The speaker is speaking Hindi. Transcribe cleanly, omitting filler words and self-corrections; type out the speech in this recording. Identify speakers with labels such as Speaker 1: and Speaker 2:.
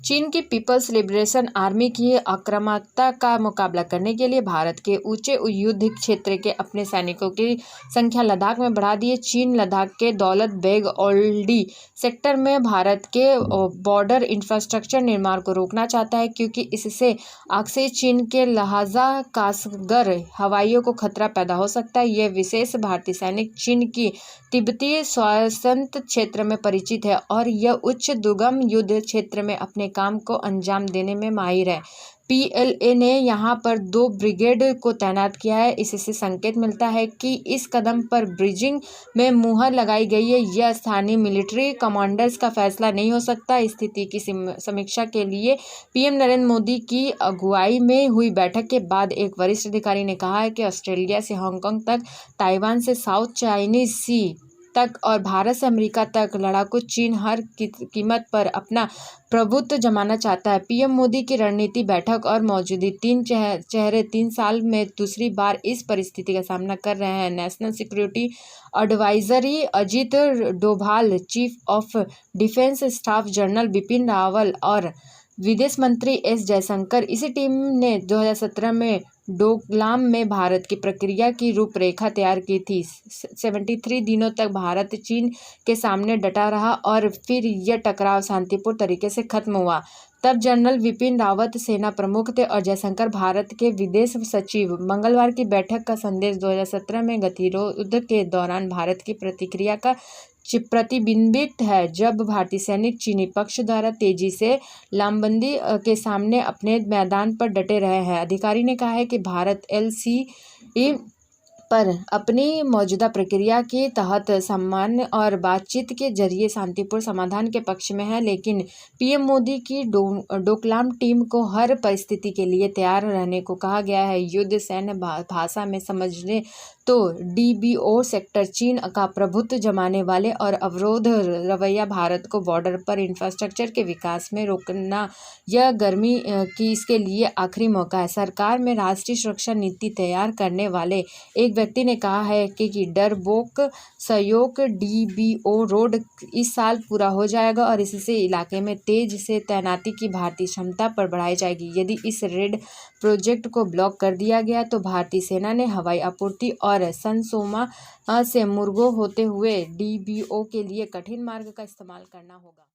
Speaker 1: चीन की पीपल्स लिबरेशन आर्मी की आक्रामकता का मुकाबला करने के लिए भारत के ऊंचे युद्ध क्षेत्र के अपने सैनिकों की संख्या लद्दाख में बढ़ा दी है। चीन लद्दाख के दौलत बेग ओल्डी सेक्टर में भारत के बॉर्डर इंफ्रास्ट्रक्चर निर्माण को रोकना चाहता है, क्योंकि इससे अक्सर चीन के लहाजा कासगर हवाइयों को खतरा पैदा हो सकता है। यह विशेष भारतीय सैनिक चीन की तिब्बती स्वायत्त क्षेत्र में परिचित है और यह उच्च दुर्गम युद्ध क्षेत्र में अपने काम को अंजाम देने में माहिर है। पीएलए ने यहां पर 2 ब्रिगेड को तैनात किया है। इससे संकेत मिलता है कि इस कदम पर बीजिंग में मुहर लगाई गई है। यह स्थानीय मिलिट्री कमांडर्स का फैसला नहीं हो सकता। स्थिति की समीक्षा के लिए पीएम नरेंद्र मोदी की अगुवाई में हुई बैठक के बाद एक वरिष्ठ अधिकारी ने कहा है कि ऑस्ट्रेलिया से हांगकांग तक, ताइवान से साउथ चाइनीज सी तक और भारत से अमेरिका तक लड़ाकू चीन हर कीमत पर अपना प्रभुत्व जमाना चाहता है। पीएम मोदी की रणनीति बैठक और मौजूदा 3 चेहरे 3 साल में दूसरी बार इस परिस्थिति का सामना कर रहे हैं। National security advisory Ajit Doval, chief of defence staff general Bipin Rawat और विदेश मंत्री एस जयशंकर, इसी टीम ने 2017 में डोकलाम में भारत की प्रक्रिया की रूपरेखा तैयार की थी। 73 दिनों तक भारत चीन के सामने डटा रहा और फिर यह टकराव शांतिपूर्ण तरीके से खत्म हुआ। तब जनरल बिपिन रावत सेना प्रमुख थे और जयशंकर भारत के विदेश सचिव। मंगलवार की बैठक का संदेश 2017 में गतिरोध के दौरान भारत की प्रतिक्रिया का प्रतिबिंबित है, जब भारतीय सैनिक चीनी पक्ष द्वारा तेजी से लामबंदी के सामने अपने मैदान पर डटे रहे हैं। अधिकारी ने कहा है कि भारत एलसीई पर अपनी मौजूदा प्रक्रिया के तहत सामान्य और बातचीत के जरिए शांतिपूर्ण समाधान के पक्ष में है, लेकिन पीएम मोदी की डोकलाम टीम को हर परिस्थिति के लिए तैयार रहने को कहा गया है। युद्ध सैन्य भाषा में समझने तो डीबीओ सेक्टर चीन का प्रभुत्व जमाने वाले और अवरोध रवैया भारत को बॉर्डर पर इंफ्रास्ट्रक्चर के विकास में रोकना यह गर्मी की इसके लिए आखिरी मौका है। सरकार में राष्ट्रीय सुरक्षा नीति तैयार करने वाले एक व्यक्ति ने कहा है कि डरबोक सहयोग डीबीओ रोड इस साल पूरा हो जाएगा और इससे इलाके में तेज से तैनाती की भारतीय क्षमता पर बढ़ाई जाएगी। यदि इस रेड प्रोजेक्ट को ब्लॉक कर दिया गया तो भारतीय सेना ने हवाई आपूर्ति और सनसोमा से मुर्गो होते हुए डीबीओ के लिए कठिन मार्ग का इस्तेमाल करना होगा।